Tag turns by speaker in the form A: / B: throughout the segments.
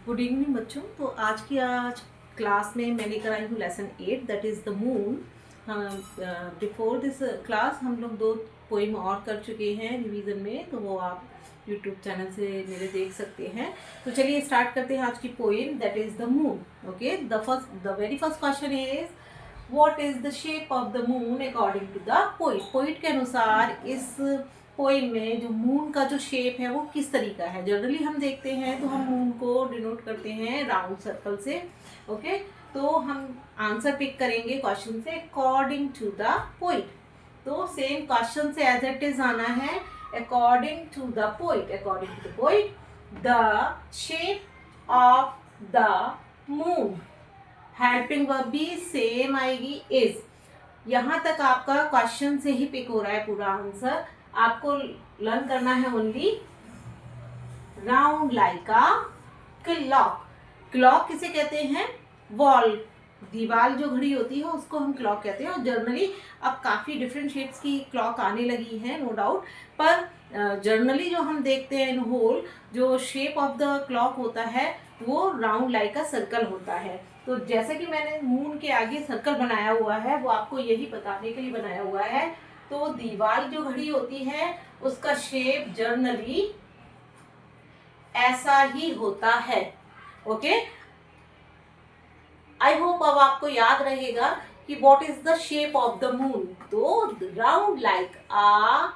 A: Good evening बच्चों। तो आज क्लास में मैंने कराई हूँ lesson 8 that is the moon. Before this class हम लोग 2 पोइम और कर चुके हैं रिवीजन में, तो वो आप यूट्यूब चैनल से मेरे देख सकते हैं। तो चलिए स्टार्ट करते हैं आज की poem that is the moon. Okay, the very first question is what is the shape of the moon according to the poet. Poet के अनुसार इस पोइम में जो मून का जो शेप है वो किस तरीका है। जनरली हम देखते हैं तो हम मून को डिनोट करते हैं राउंड सर्कल से। ओके, तो हम आंसर पिक करेंगे क्वेश्चन से अकॉर्डिंग टू द पोइट। तो सेम क्वेश्चन से एज इट इज आना है according to the poet. According to the poet the shape of the moon, helping verb भी सेम आएगी इज। यहाँ तक आपका क्वेश्चन से ही पिक हो रहा है पूरा आंसर। आपको लर्न करना है only round like a clock. Clock किसे कहते हैं? वॉल, दीवार जो घड़ी होती है उसको हम क्लॉक कहते हैं। और जनरली अब काफ़ी डिफरेंट शेप्स की क्लॉक आने लगी है, नो डाउट, पर जनरली जो हम देखते हैं इन होल जो शेप ऑफ द क्लॉक होता है वो राउंड लाइक का सर्कल होता है। तो जैसे कि मैंने मून के आगे सर्कल बनाया हुआ है वो आपको यही बताने के लिए बनाया हुआ है। तो दीवार जो घड़ी होती है उसका शेप जनरली ऐसा ही होता है। ओके, आई होप अब आपको याद रहेगा कि what is the shape of the moon. तो round like a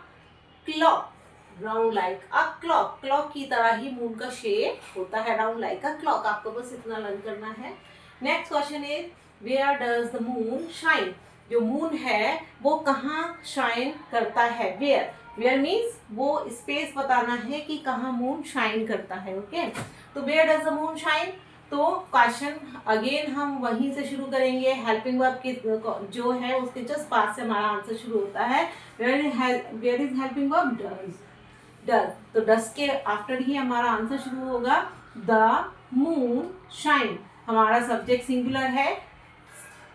A: clock, round like a clock, clock की तरह ही मून का शेप होता है, राउंड लाइक अ क्लॉक। आपको बस इतना लर्न करना है। Next question is where does the moon shine. जो मून है वो कहाँ शाइन करता है? वेयर, वेयर मीन्स वो स्पेस बताना है कि कहाँ मून शाइन करता है। ओके, तो where does the moon shine. तो क्वेश्चन अगेन हम वहीं से शुरू करेंगे। हेल्पिंग वर्ब के जो है उसके जस्ट पास से हमारा आंसर शुरू होता है। Where is helping verb? Does. Does, तो डज के आफ्टर ही हमारा आंसर शुरू होगा। द मून शाइन, हमारा सब्जेक्ट सिंगुलर है,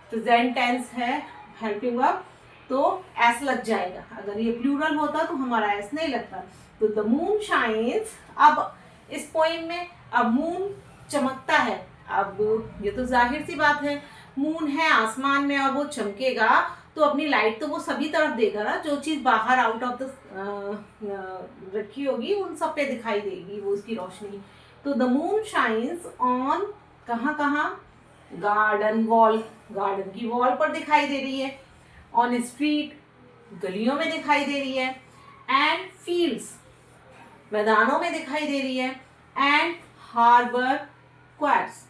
A: प्रेजेंट टेंस है, हेल्पिंग वर्ब, तो एस लग जाएगा। अगर ये प्लूरल होता तो हमारा एस नहीं लगता। तो द मून शाइन्स। अब इस पोइम में अब मून चमकता है। अब ये तो जाहिर सी बात है, मून है आसमान में और वो चमकेगा तो अपनी लाइट तो वो सभी तरफ देगा ना। जो चीज़ बाहर आउट ऑफ द रखी होगी उन सब पे दिखाई देगी वो उसकी रोशनी। तो द मून शाइन्स ऑन, कहाँ कहाँ? गार्डन वॉल, गार्डन की वॉल पर दिखाई दे रही है। ऑन स्ट्रीट, गलियों में दिखाई दे रही है। एंड फील्ड्स, मैदानों में दिखाई दे रही है। And harbour quarters,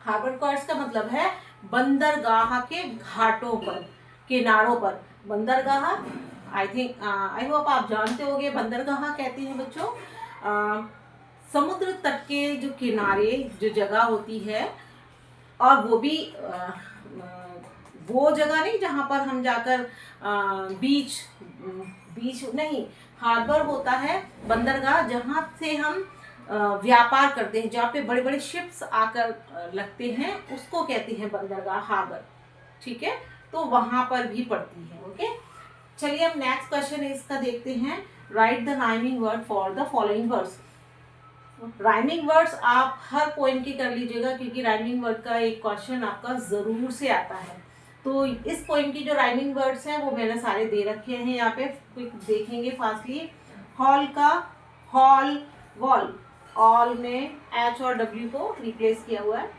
A: harbour quarters का मतलब है बंदरगाह के घाटों पर, किनारों पर। बंदरगाह, आई थिंक आई होप आप जानते होंगे बंदरगाह कहते हैं बच्चों समुद्र तट के जो किनारे जो जगह होती है, और वो भी वो जगह नहीं जहाँ पर हम जाकर बीच, बीच नहीं, हार्बर होता है बंदरगाह जहाँ से हम व्यापार करते हैं, जहाँ पे बड़े बड़े शिप्स आकर लगते हैं उसको कहते हैं बंदरगाह, हार्बर। ठीक है, तो वहां पर भी पड़ती है। ओके, चलिए अब नेक्स्ट क्वेश्चन इसका देखते हैं। Right the rhyming word for the following words. Rhyming words आप हर पोइम की कर लीजिएगा क्योंकि राइमिंग वर्ड का एक क्वेश्चन आपका जरूर से आता है। तो इस पोइम की जो राइमिंग वर्ड्स हैं वो मैंने सारे दे रखे हैं यहाँ पे, क्विक देखेंगे फास्टली। हॉल का हॉल, वॉल, ऑल में एच और डब्ल्यू को रिप्लेस किया हुआ है।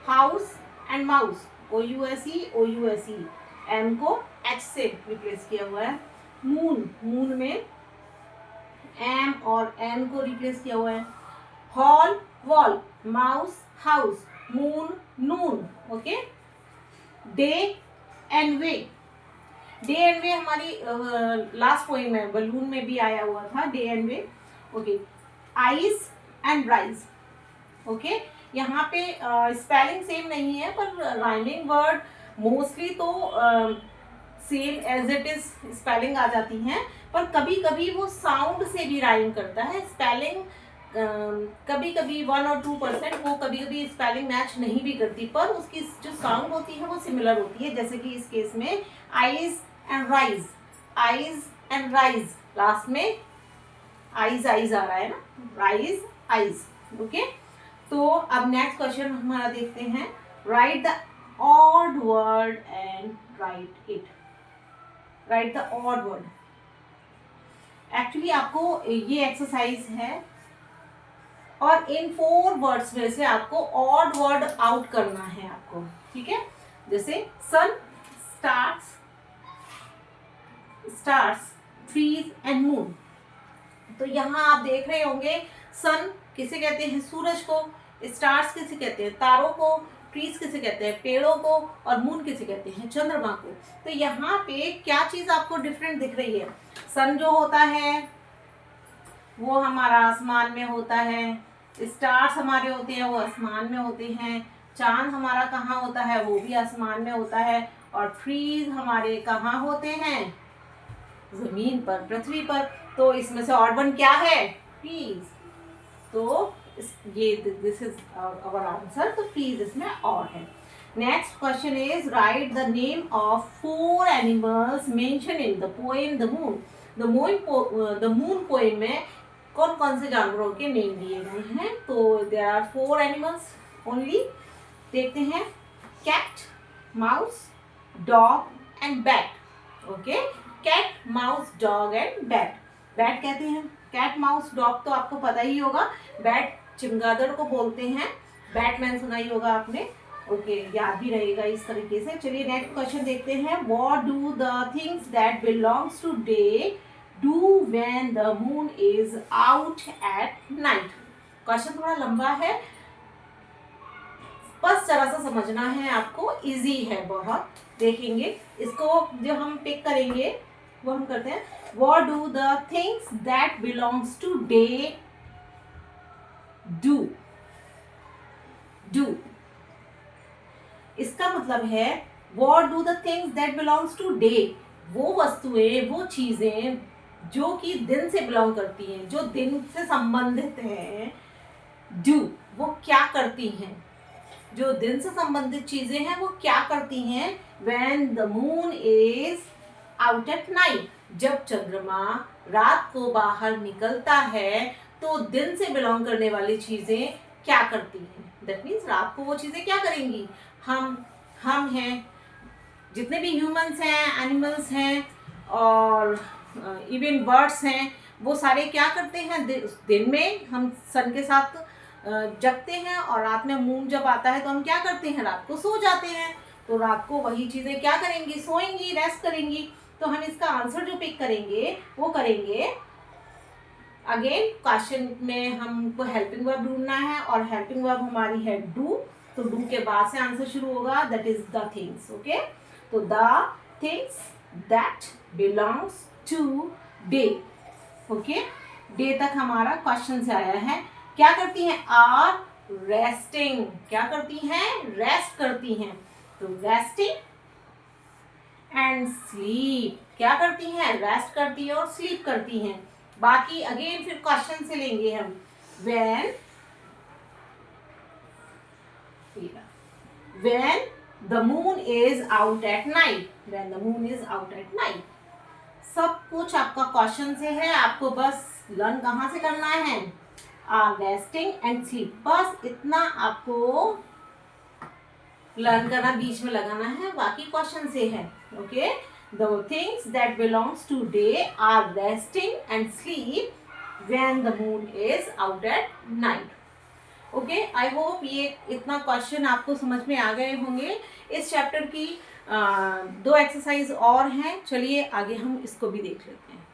A: House and mouse, O U S E, O U S E, M को एच से रिप्लेस किया हुआ है। मून, मून में एम और एन को रिप्लेस किया हुआ है। Hall wall, mouse house, moon noon. Okay, day and way, day and way हमारी लास्ट पोइम है, बलून में भी आया हुआ था day and way. Okay, eyes and rise. Okay, यहाँ पे स्पेलिंग सेम नहीं है पर राइमिंग वर्ड मोस्टली तो same as it is spelling आ जाती हैं, पर कभी कभी वो साउंड से भी राइम करता है। स्पेलिंग कभी कभी 1 और 2% वो कभी कभी स्पेलिंग मैच नहीं भी करती, पर उसकी जो साउंड होती है वो सिमिलर होती है। जैसे कि इस केस में eyes and rise, eyes and rise, last में आइज आइज आ रहा है ना, राइज आइज। ओके, तो अब नेक्स्ट क्वेश्चन हमारा देखते हैं, right the odd word and right it. Right the odd word, actually आपको ये एक्सरसाइज है और इन 4 वर्ड्स में से आपको ऑड वर्ड आउट करना है आपको, ठीक है। जैसे सन, स्टार्स, ट्रीज एंड मून। तो यहाँ आप देख रहे होंगे सन किसे कहते हैं, सूरज को, स्टार्स किसे कहते हैं, तारों को, ट्रीज किसे कहते हैं, पेड़ों को, और मून किसे कहते हैं, चंद्रमा को। तो यहाँ पे क्या चीज आपको डिफरेंट दिख रही है, सन जो होता है वो हमारा आसमान में होता है, स्टार्स हमारे होते हैं वो आसमान में होते हैं, चांद हमारा कहाँ होता है, वो भी आसमान में होता है, और ट्रीज हमारे कहाँ होते हैं, जमीन पर, पृथ्वी पर। तो इसमें से ऑड वन क्या है, ट्रीज। तो ये दिस इज आवर आंसर, तो ट्रीज इसमें ऑड है। Next question is right the name of 4 animals mention in the poem the moon. The moon poem में कौन कौन से जानवरों के नेम दिए गए हैं। तो देयर आर 4 एनिमल्स ओनली। देखते हैं, cat, mouse, dog and bat. Okay, cat, mouse, dog and bat. Bat कहते हैं, कैट, माउस, डॉग तो आपको पता ही होगा, बैट चमगादड़ को बोलते हैं, बैटमैन सुना ही होगा आपने। ओके, याद भी रहेगा इस तरीके से। चलिए नेक्स्ट क्वेश्चन देखते हैं, what do the things that belongs to day do when the moon is out at night. Question थोड़ा लंबा है, बस जरा सा समझना है आपको, इजी है बहुत। देखेंगे इसको, जो हम पिक करेंगे वो हम करते हैं, what do the things that belongs to day do. इसका मतलब है what do the things that belongs to day, वो वस्तुएं, वो चीजें जो कि दिन से बिलोंग करती हैं, जो दिन से संबंधित हैं, डू, वो क्या करती हैं, जो दिन से संबंधित चीजें हैं वो क्या करती हैं, when the moon is out at night, जब चंद्रमा रात को बाहर निकलता है तो दिन से बिलोंग करने वाली चीजें क्या करती हैं। दैट मीन्स रात को वो चीजें क्या करेंगी, हम हैं, जितने भी ह्यूमंस हैं, एनिमल्स हैं, और इवन बर्ड्स हैं, वो सारे क्या करते हैं, दिन में हम सन के साथ जगते हैं, और रात में मून जब आता है तो हम क्या करते हैं, रात को सो जाते हैं। तो रात को वही चीज़ें क्या करेंगी, सोएंगी, रेस्ट करेंगी। तो हम इसका आंसर जो पिक करेंगे वो करेंगे, अगेन क्वेश्चन में हमको हेल्पिंग वर्ब ढूंढना है, और हेल्पिंग वर्ब हमारी है डू। तो डू के बाद से आंसर शुरू होगा, that is the things. Okay, तो the things that belongs to day. Okay, day तक हमारा क्वेश्चन से आया है। क्या करती हैं, आर रेस्टिंग। क्या करती हैं, रेस्ट करती हैं। तो रेस्टिंग एंड स्लीप, क्या करती हैं, रेस्ट करती है और स्लीप करती हैं। बाकी अगेन फिर क्वेश्चन से लेंगे हम, when the moon is out at night, when the moon is out at night. सब कुछ आपका क्वेश्चन से है, आपको बस लर्न कहाँ से करना है, आर रेस्टिंग एंड स्लीप, बस इतना आपको लर्न करना, बीच में लगाना है, बाकी क्वेश्चन से है। Okay, the things that belongs to day are resting and sleep when the moon is out at night. Okay, I hope ये इतना क्वेश्चन आपको समझ में आ गए होंगे। इस चैप्टर की 2 एक्सरसाइज और हैं, चलिए आगे हम इसको भी देख लेते हैं।